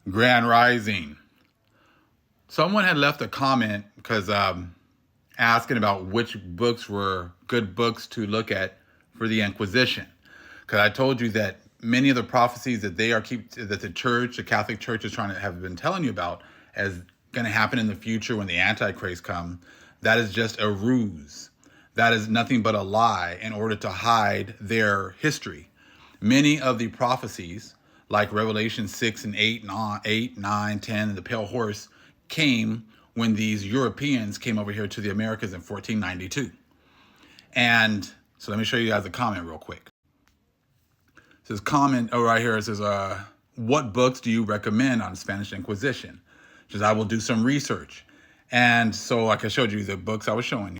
Grand Rising. Someone had left a comment because asking about which books were good books to look at for the Inquisition. Because I told you that many of the prophecies that that the church, the Catholic Church, is trying to have been telling you about as going to happen in the future when the Antichrist come, that is just a ruse. That is nothing but a lie in order to hide their history. Many of the prophecies, like Revelation 6 and 8, 9, 10, and the Pale Horse, came when these Europeans came over here to the Americas in 1492. And so let me show you guys a comment real quick. It says comment, right here, it says, what books do you recommend on the Spanish Inquisition? It says, I will do some research. And so like I showed you the books I was showing you.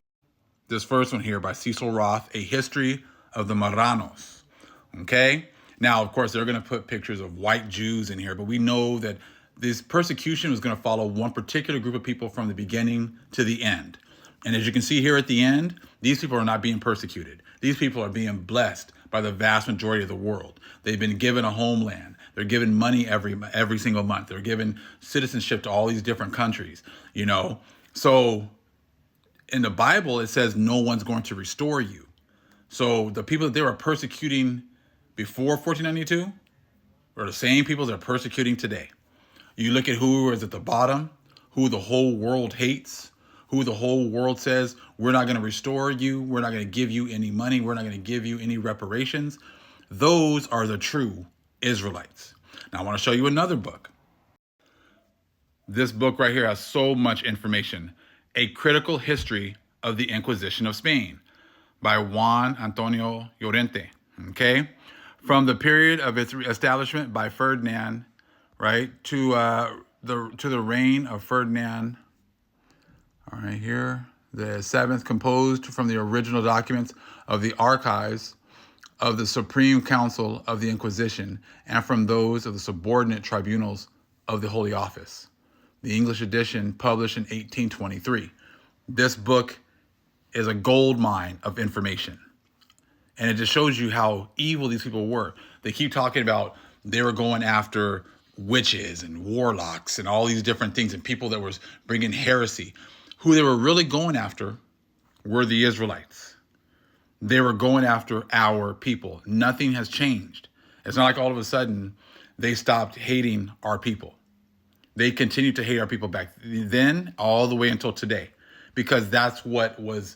This first one here by Cecil Roth, A History of the Marranos. Okay? Now, of course, they're going to put pictures of white Jews in here, but we know that this persecution was going to follow one particular group of people from the beginning to the end. And as you can see here at the end, these people are not being persecuted. These people are being blessed by the vast majority of the world. They've been given a homeland. They're given money every single month. They're given citizenship to all these different countries, you know. So in the Bible, it says no one's going to restore you. So the people that they were persecuting before 1492 are the same people that are persecuting today. You look at who is at the bottom, who the whole world hates, who the whole world says, we're not going to restore you. We're not going to give you any money. We're not going to give you any reparations. Those are the true Israelites. Now I want to show you another book. This book right here has so much information. A Critical History of the Inquisition of Spain by Juan Antonio Llorente. Okay. From the period of its establishment by Ferdinand, right, to the reign of Ferdinand. All right, here, the seventh, composed from the original documents of the archives of the Supreme Council of the Inquisition and from those of the subordinate tribunals of the Holy Office. The English edition published in 1823. This book is a gold mine of information. And it just shows you how evil these people were. They keep talking about they were going after witches and warlocks and all these different things and people that were bringing heresy. Who they were really going after were the Israelites. They were going after our people. Nothing has changed. It's not like all of a sudden they stopped hating our people. They continued to hate our people back then all the way until today, because that's what was,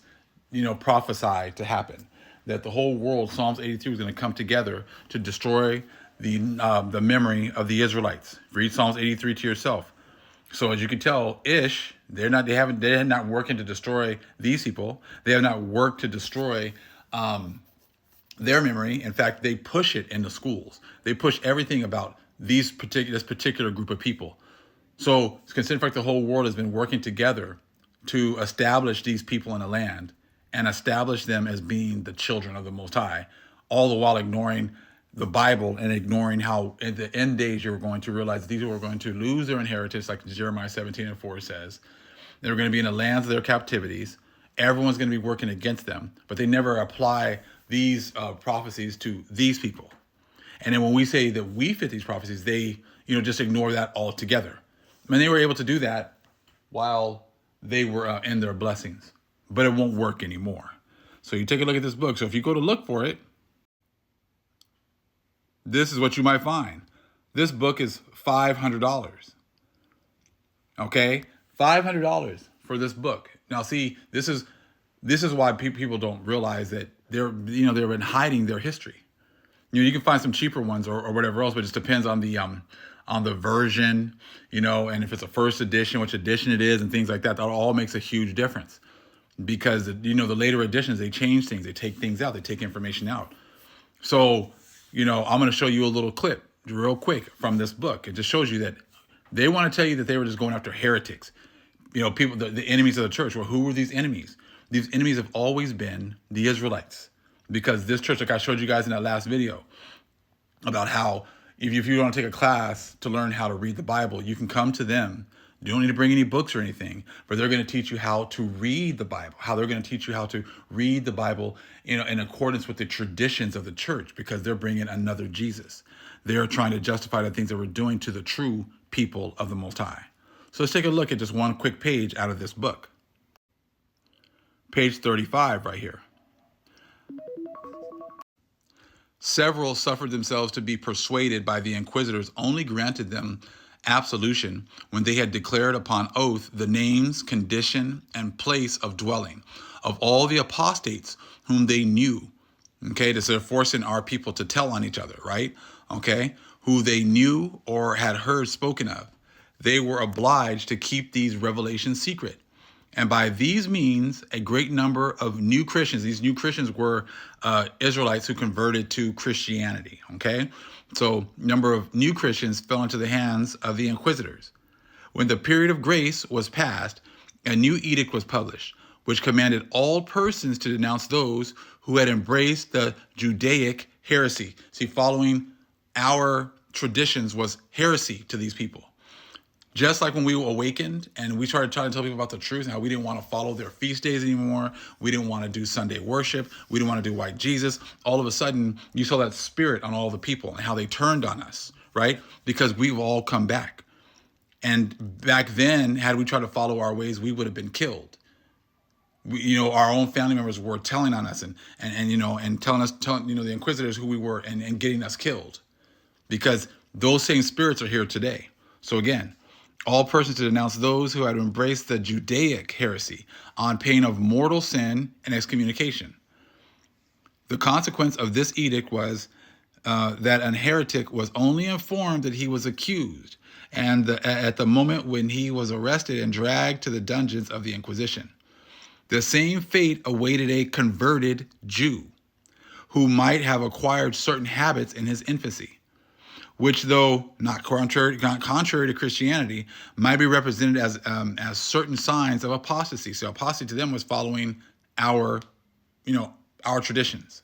prophesied to happen. That the whole world, Psalms 83, was going to come together to destroy the memory of the Israelites. Read Psalms 83 to yourself. So as you can tell, they're not working to destroy these people. They have not worked to destroy their memory. In fact, they push it in the schools. They push everything about this particular group of people. So it's considered like the whole world has been working together to establish these people in the land and establish them as being the children of the Most High, all the while ignoring the Bible and ignoring how in the end days you're going to realize these people are going to lose their inheritance, like Jeremiah 17:4 says. They're going to be in the lands of their captivities. Everyone's going to be working against them, but they never apply these prophecies to these people. And then when we say that we fit these prophecies, they, just ignore that altogether. I mean, they were able to do that while they were in their blessings, but it won't work anymore. So you take a look at this book. So if you go to look for it, this is what you might find. This book is $500. Okay, $500 for this book. Now, see, this is why people don't realize that they've been hiding their history. You can find some cheaper ones or whatever else, but it just depends on the version, and if it's a first edition, which edition it is, and things like that. That all makes a huge difference, because the later editions, they change things, they take things out, they take information out. So I'm going to show you a little clip real quick from this book. It just shows you that they want to tell you that they were just going after heretics, people, the enemies of the church. Well, who were these enemies? These enemies have always been the Israelites, because this church, like I showed you guys in that last video, about how if you want to take a class to learn how to read the Bible, you can come to them. You don't need to bring any books or anything, but they're going to teach you how to read the Bible, how they're going to teach you how to read the Bible, in accordance with the traditions of the church, because they're bringing another Jesus. They're trying to justify the things that we're doing to the true people of the Most High. So let's take a look at just one quick page out of this book. Page 35 right here. Several suffered themselves to be persuaded by the inquisitors, only granted them absolution when they had declared upon oath the names, condition, and place of dwelling of all the apostates whom they knew. Okay, this is forcing our people to tell on each other, right? Okay, who they knew or had heard spoken of. They were obliged to keep these revelations secret. And by these means, a great number of new Christians, these new Christians were Israelites who converted to Christianity, okay? So number of new Christians fell into the hands of the inquisitors. When the period of grace was passed, a new edict was published, which commanded all persons to denounce those who had embraced the Judaic heresy. See, following our traditions was heresy to these people. Just like when we were awakened and we started trying to tell people about the truth and how we didn't want to follow their feast days anymore. We didn't want to do Sunday worship. We didn't want to do white Jesus. All of a sudden, you saw that spirit on all the people and how they turned on us, right? Because we've all come back. And back then, had we tried to follow our ways, we would have been killed. Our own family members were telling on us and telling the inquisitors who we were and getting us killed, because those same spirits are here today. So again, all persons to denounce those who had embraced the Judaic heresy on pain of mortal sin and excommunication. The consequence of this edict was that an heretic was only informed that he was accused, and at the moment when he was arrested and dragged to the dungeons of the Inquisition. The same fate awaited a converted Jew who might have acquired certain habits in his infancy, which, though not contrary to Christianity, might be represented as certain signs of apostasy. So apostasy to them was following our traditions.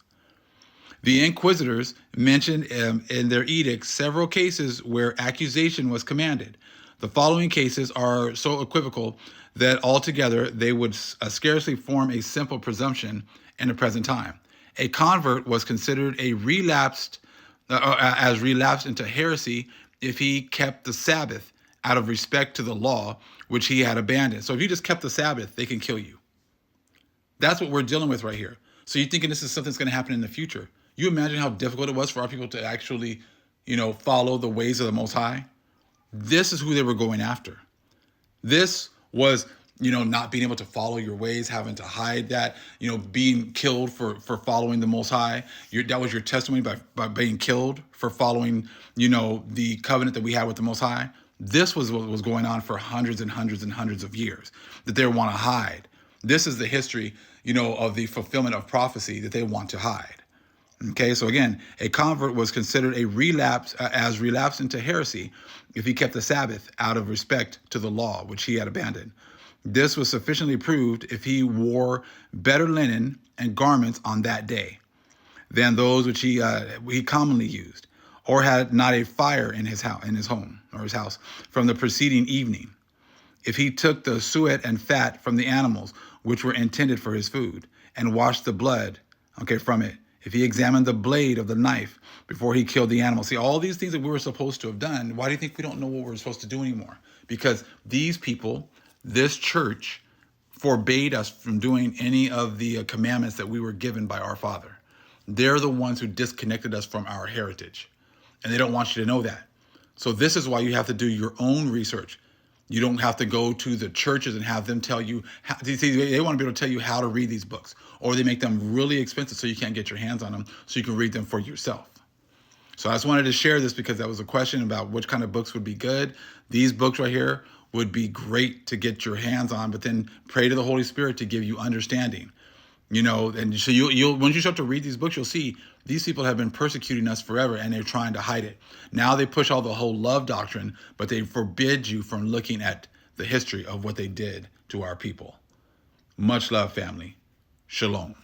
The inquisitors mentioned in their edicts several cases where accusation was commanded. The following cases are so equivocal that altogether they would scarcely form a simple presumption in the present time. A convert was considered a relapsed into heresy if he kept the Sabbath out of respect to the law, which he had abandoned. So if you just kept the Sabbath, they can kill you. That's what we're dealing with right here. So you're thinking this is something that's going to happen in the future. You imagine how difficult it was for our people to actually, follow the ways of the Most High? This is who they were going after. This was, not being able to follow your ways, having to hide that, being killed for following the Most High. That was your testimony by being killed for following, the covenant that we had with the Most High. This was what was going on for hundreds and hundreds and hundreds of years that they want to hide. This is the history, of the fulfillment of prophecy that they want to hide. Okay, so again, a convert was considered a relapse into heresy if he kept the Sabbath out of respect to the law, which he had abandoned. This was sufficiently proved if he wore better linen and garments on that day than those which he commonly used, or had not a fire in his house from the preceding evening. If he took the suet and fat from the animals which were intended for his food, and washed the blood, from it. If he examined the blade of the knife before he killed the animal. See, all these things that we were supposed to have done, why do you think we don't know what we're supposed to do anymore? Because these people, this church, forbade us from doing any of the commandments that we were given by our Father. They're the ones who disconnected us from our heritage. And they don't want you to know that. So this is why you have to do your own research. You don't have to go to the churches and have them tell you. They want to be able to tell you how to read these books, or they make them really expensive so you can't get your hands on them so you can read them for yourself. So I just wanted to share this because that was a question about which kind of books would be good. These books right here would be great to get your hands on, but then pray to the Holy Spirit to give you understanding. And so you'll once you start to read these books, you'll see these people have been persecuting us forever and they're trying to hide it. Now they push all the whole love doctrine, but they forbid you from looking at the history of what they did to our people. Much love, family. Shalom.